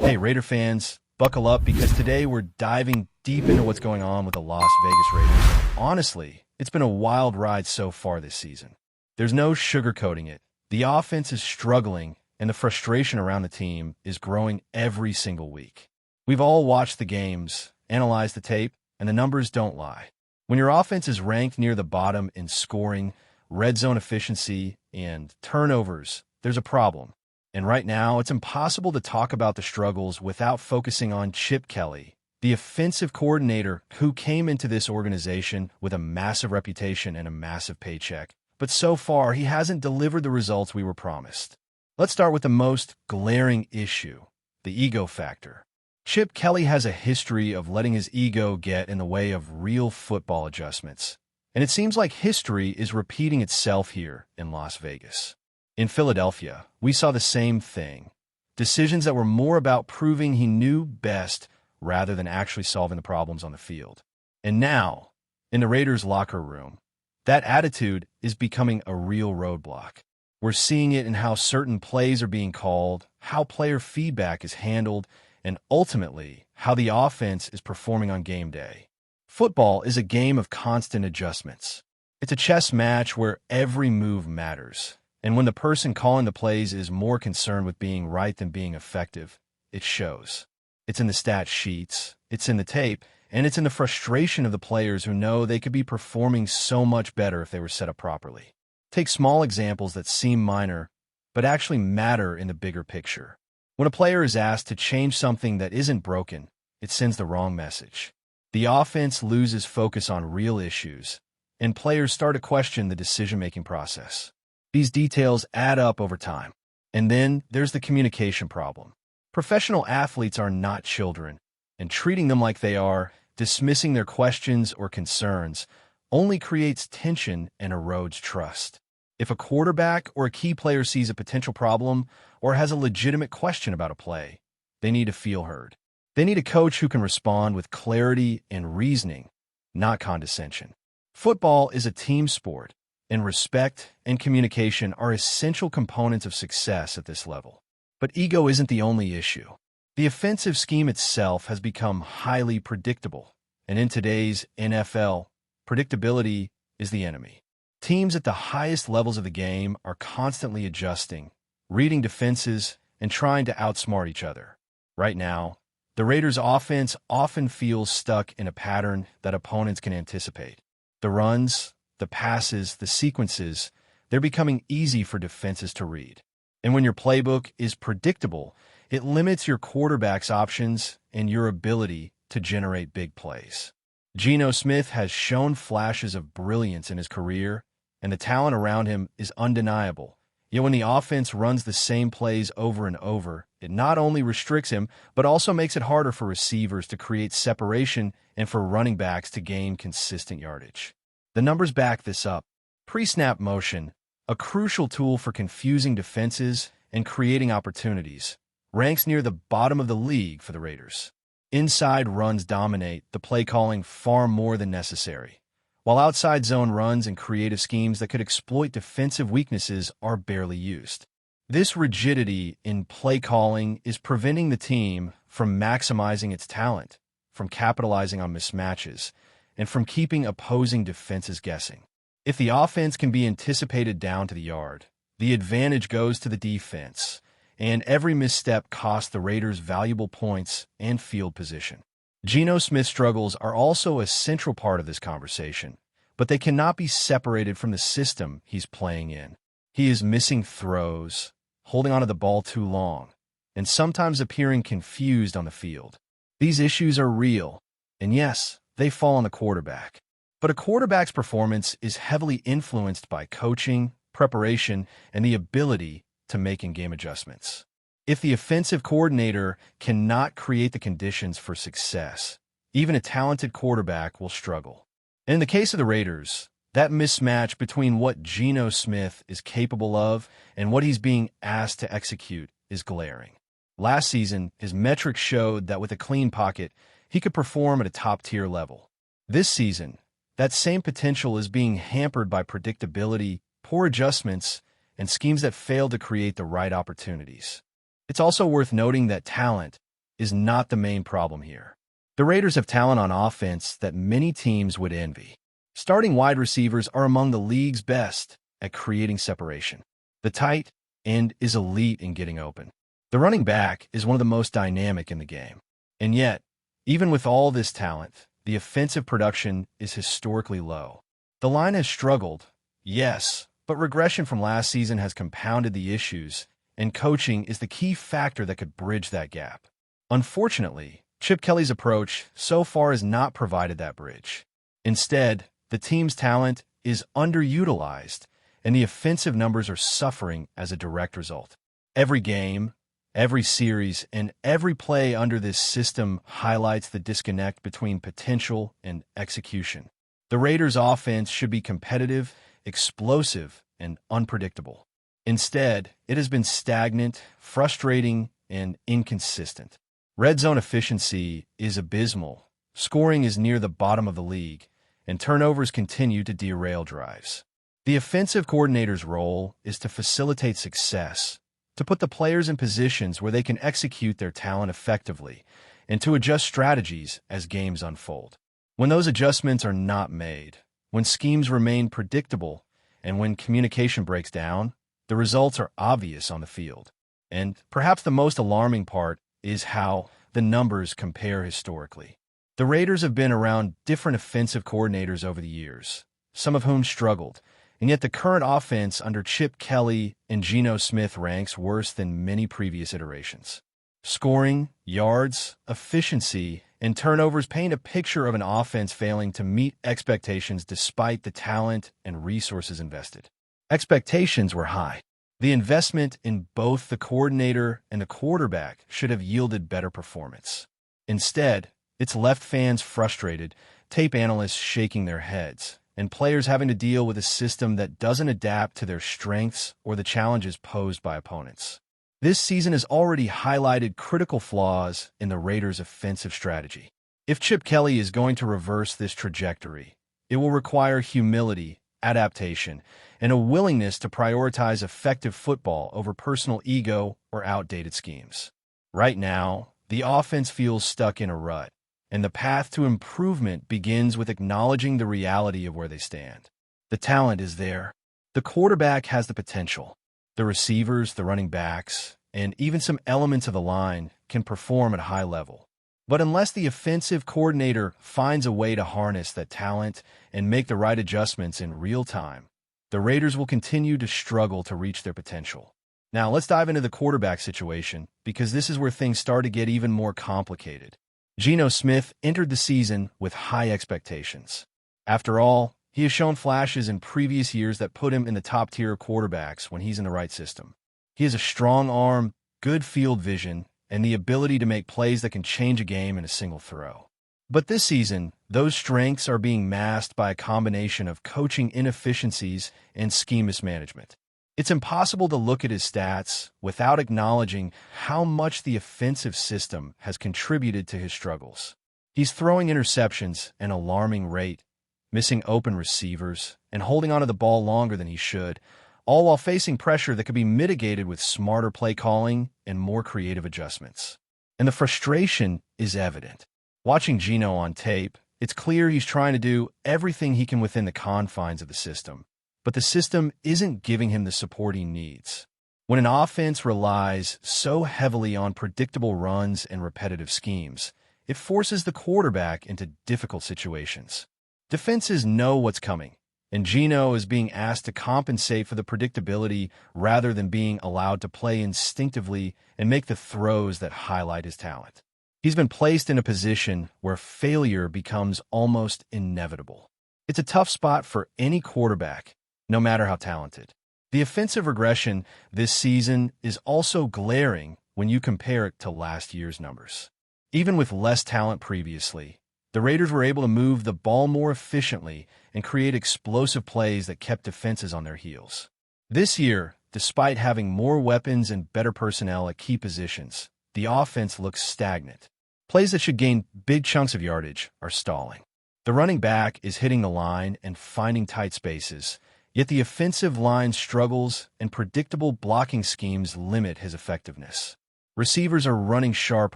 Hey, Raider fans, buckle up because today we're diving deep into what's going on with the Las Vegas Raiders. Honestly, it's been a wild ride so far this season. There's no sugarcoating it. The offense is struggling, and the frustration around the team is growing every single week. We've all watched the games, analyzed the tape, and the numbers don't lie. When your offense is ranked near the bottom in scoring, red zone efficiency, and turnovers, there's a problem. And right now, it's impossible to talk about the struggles without focusing on Chip Kelly, the offensive coordinator who came into this organization with a massive reputation and a massive paycheck. But so far, he hasn't delivered the results we were promised. Let's start with the most glaring issue, the ego factor. Chip Kelly has a history of letting his ego get in the way of real football adjustments. And it seems like history is repeating itself here in Las Vegas. In Philadelphia, we saw the same thing. Decisions that were more about proving he knew best rather than actually solving the problems on the field. And now, in the Raiders' locker room, that attitude is becoming a real roadblock. We're seeing it in how certain plays are being called, how player feedback is handled, and ultimately, how the offense is performing on game day. Football is a game of constant adjustments. It's a chess match where every move matters. And when the person calling the plays is more concerned with being right than being effective, it shows. It's in the stat sheets, it's in the tape, and it's in the frustration of the players who know they could be performing so much better if they were set up properly. Take small examples that seem minor, but actually matter in the bigger picture. When a player is asked to change something that isn't broken, it sends the wrong message. The offense loses focus on real issues, and players start to question the decision-making process. These details add up over time. And then there's the communication problem. Professional athletes are not children, and treating them like they are, dismissing their questions or concerns, only creates tension and erodes trust. If a quarterback or a key player sees a potential problem or has a legitimate question about a play, they need to feel heard. They need a coach who can respond with clarity and reasoning, not condescension. Football is a team sport, and respect and communication are essential components of success at this level. But ego isn't the only issue. The offensive scheme itself has become highly predictable, and in today's NFL, predictability is the enemy. Teams at the highest levels of the game are constantly adjusting, reading defenses, and trying to outsmart each other. Right now, the Raiders' offense often feels stuck in a pattern that opponents can anticipate. The runs, the passes, the sequences, they're becoming easy for defenses to read. And when your playbook is predictable, it limits your quarterback's options and your ability to generate big plays. Geno Smith has shown flashes of brilliance in his career, and the talent around him is undeniable. Yet when the offense runs the same plays over and over, it not only restricts him, but also makes it harder for receivers to create separation and for running backs to gain consistent yardage. The numbers back this up. Pre-snap motion, a crucial tool for confusing defenses and creating opportunities, ranks near the bottom of the league for the Raiders. Inside runs dominate the play calling far more than necessary, while outside zone runs and creative schemes that could exploit defensive weaknesses are barely used. This rigidity in play calling is preventing the team from maximizing its talent, from capitalizing on mismatches, and from keeping opposing defenses guessing. If the offense can be anticipated down to the yard, the advantage goes to the defense, and every misstep costs the Raiders valuable points and field position. Geno Smith's struggles are also a central part of this conversation, but they cannot be separated from the system he's playing in. He is missing throws, holding onto the ball too long, and sometimes appearing confused on the field. These issues are real, and yes, they fall on the quarterback. But a quarterback's performance is heavily influenced by coaching, preparation, and the ability to make in-game adjustments. If the offensive coordinator cannot create the conditions for success, even a talented quarterback will struggle. In the case of the Raiders, that mismatch between what Geno Smith is capable of and what he's being asked to execute is glaring. Last season, his metrics showed that with a clean pocket, he could perform at a top-tier level. This season, that same potential is being hampered by predictability, poor adjustments, and schemes that fail to create the right opportunities. It's also worth noting that talent, is not the main problem here. The Raiders have talent on offense that many teams would envy. Starting wide receivers are among the league's best at creating separation. The tight end is elite in getting open. The running back is one of the most dynamic in the game. And yet, even with all this talent, the offensive production is historically low. The line has struggled, yes, but regression from last season has compounded the issues, and coaching is the key factor that could bridge that gap. Unfortunately, Chip Kelly's approach so far has not provided that bridge. Instead, the team's talent is underutilized, and the offensive numbers are suffering as a direct result. Every game, every series, and every play under this system highlights the disconnect between potential and execution. The Raiders' offense should be competitive, explosive, and unpredictable. Instead, it has been stagnant, frustrating, and inconsistent. Red zone efficiency is abysmal, scoring is near the bottom of the league, and turnovers continue to derail drives. The offensive coordinator's role is to facilitate success, to put the players in positions where they can execute their talent effectively, and to adjust strategies as games unfold. When those adjustments are not made, when schemes remain predictable, and when communication breaks down, the results are obvious on the field. And perhaps the most alarming part is how the numbers compare historically. The Raiders have been around different offensive coordinators over the years, some of whom struggled, and yet the current offense under Chip Kelly and Geno Smith ranks worse than many previous iterations. Scoring, yards, efficiency, and turnovers paint a picture of an offense failing to meet expectations despite the talent and resources invested. Expectations were high. The investment in both the coordinator and the quarterback should have yielded better performance. Instead, it's left fans frustrated, tape analysts shaking their heads, and players having to deal with a system that doesn't adapt to their strengths or the challenges posed by opponents. This season has already highlighted critical flaws in the Raiders' offensive strategy. If Chip Kelly is going to reverse this trajectory, it will require humility, adaptation, and a willingness to prioritize effective football over personal ego or outdated schemes. Right now, the offense feels stuck in a rut, and the path to improvement begins with acknowledging the reality of where they stand. The talent is there. The quarterback has the potential. The receivers, the running backs, and even some elements of the line can perform at a high level. But unless the offensive coordinator finds a way to harness that talent and make the right adjustments in real time, the Raiders will continue to struggle to reach their potential. Now, let's dive into the quarterback situation, because this is where things start to get even more complicated. Geno Smith entered the season with high expectations. After all, he has shown flashes in previous years that put him in the top tier of quarterbacks when he's in the right system. He has a strong arm, good field vision, and the ability to make plays that can change a game in a single throw. But this season, those strengths are being masked by a combination of coaching inefficiencies and scheme mismanagement. It's impossible to look at his stats without acknowledging how much the offensive system has contributed to his struggles. He's throwing interceptions at an alarming rate, missing open receivers, and holding onto the ball longer than he should, all while facing pressure that could be mitigated with smarter play calling and more creative adjustments. And the frustration is evident. Watching Geno on tape, it's clear he's trying to do everything he can within the confines of the system, but the system isn't giving him the support he needs. When an offense relies so heavily on predictable runs and repetitive schemes, it forces the quarterback into difficult situations. Defenses know what's coming, and Geno is being asked to compensate for the predictability rather than being allowed to play instinctively and make the throws that highlight his talent. He's been placed in a position where failure becomes almost inevitable. It's a tough spot for any quarterback, no matter how talented. The offensive regression this season is also glaring when you compare it to last year's numbers. Even with less talent previously, the Raiders were able to move the ball more efficiently and create explosive plays that kept defenses on their heels. This year, despite having more weapons and better personnel at key positions, the offense looks stagnant. Plays that should gain big chunks of yardage are stalling. The running back is hitting the line and finding tight spaces, yet the offensive line struggles and predictable blocking schemes limit his effectiveness. Receivers are running sharp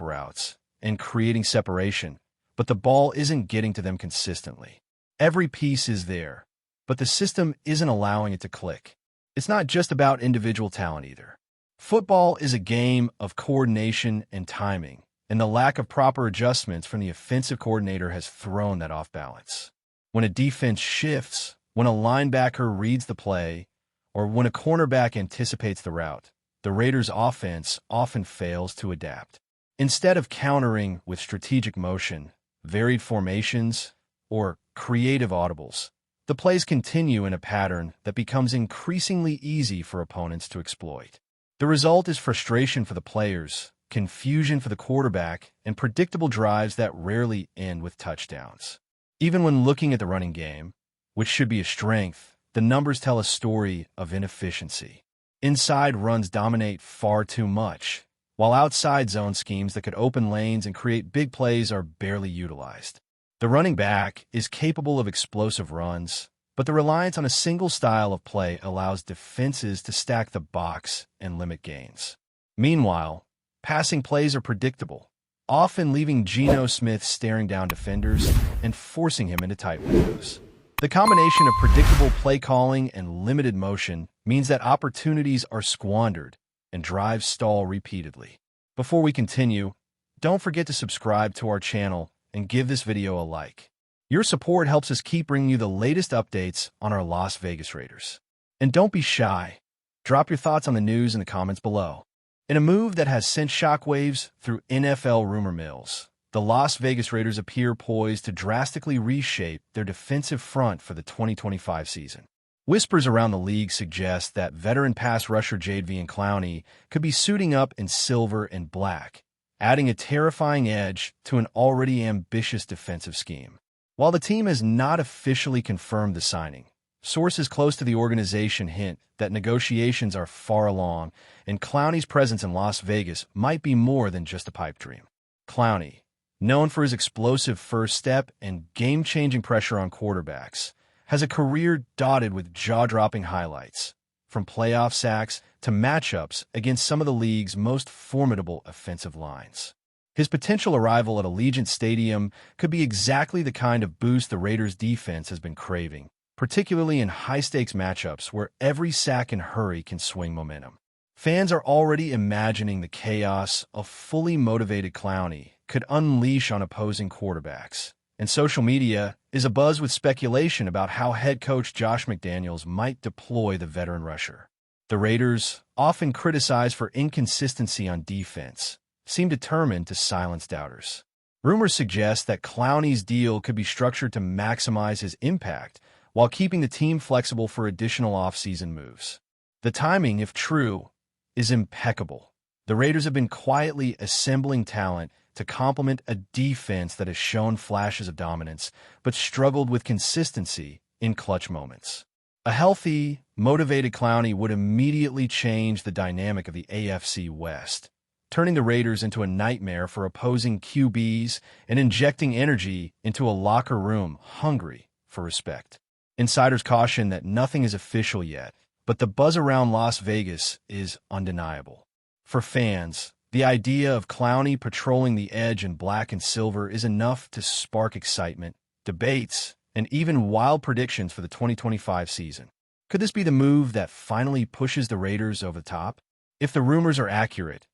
routes, and creating separation, but the ball isn't getting to them consistently. Every piece is there, but the system isn't allowing it to click. It's not just about individual talent either. Football is a game of coordination and timing, and the lack of proper adjustments from the offensive coordinator has thrown that off balance. When a defense shifts, when a linebacker reads the play, or when a cornerback anticipates the route, the Raiders' offense often fails to adapt. Instead of countering with strategic motion, varied formations, or creative audibles, the plays continue in a pattern that becomes increasingly easy for opponents to exploit. The result is frustration for the players, confusion for the quarterback, and predictable drives that rarely end with touchdowns. Even when looking at the running game, which should be a strength, the numbers tell a story of inefficiency. Inside runs dominate far too much, while outside zone schemes that could open lanes and create big plays are barely utilized. The running back is capable of explosive runs, but the reliance on a single style of play allows defenses to stack the box and limit gains. Meanwhile, passing plays are predictable, often leaving Geno Smith staring down defenders and forcing him into tight windows. The combination of predictable play calling and limited motion means that opportunities are squandered and drives stall repeatedly. Before we continue, don't forget to subscribe to our channel and give this video a like. Your support helps us keep bringing you the latest updates on our Las Vegas Raiders. And don't be shy. Drop your thoughts on the news in the comments below. In a move that has sent shockwaves through NFL rumor mills, the Las Vegas Raiders appear poised to drastically reshape their defensive front for the 2025 season. Whispers around the league suggest that veteran pass rusher Jadeveon Clowney could be suiting up in silver and black, adding a terrifying edge to an already ambitious defensive scheme. While the team has not officially confirmed the signing, sources close to the organization hint that negotiations are far along, and Clowney's presence in Las Vegas might be more than just a pipe dream. Clowney, known for his explosive first step and game-changing pressure on quarterbacks, has a career dotted with jaw-dropping highlights, from playoff sacks to matchups against some of the league's most formidable offensive lines. His potential arrival at Allegiant Stadium could be exactly the kind of boost the Raiders' defense has been craving, particularly in high-stakes matchups where every sack and hurry can swing momentum. Fans are already imagining the chaos a fully motivated Clowney could unleash on opposing quarterbacks, and social media is abuzz with speculation about how head coach Josh McDaniels might deploy the veteran rusher. The Raiders, often criticized for inconsistency on defense, seem determined to silence doubters. Rumors suggest that Clowney's deal could be structured to maximize his impact while keeping the team flexible for additional offseason moves. The timing, if true, is impeccable. The Raiders have been quietly assembling talent to complement a defense that has shown flashes of dominance but struggled with consistency in clutch moments. A healthy, motivated Clowney would immediately change the dynamic of the AFC West, turning the Raiders into a nightmare for opposing QBs and injecting energy into a locker room hungry for respect. Insiders caution that nothing is official yet, but the buzz around Las Vegas is undeniable. For fans, the idea of Clowney patrolling the edge in black and silver is enough to spark excitement, debates, and even wild predictions for the 2025 season. Could this be the move that finally pushes the Raiders over the top? If the rumors are accurate,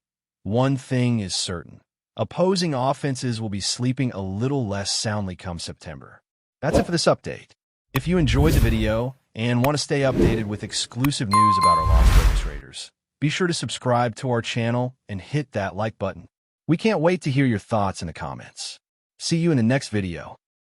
one thing is certain. Opposing offenses will be sleeping a little less soundly come September. That's it for this update. If you enjoyed the video and want to stay updated with exclusive news about our Las Vegas Raiders, be sure to subscribe to our channel and hit that like button. We can't wait to hear your thoughts in the comments. See you in the next video.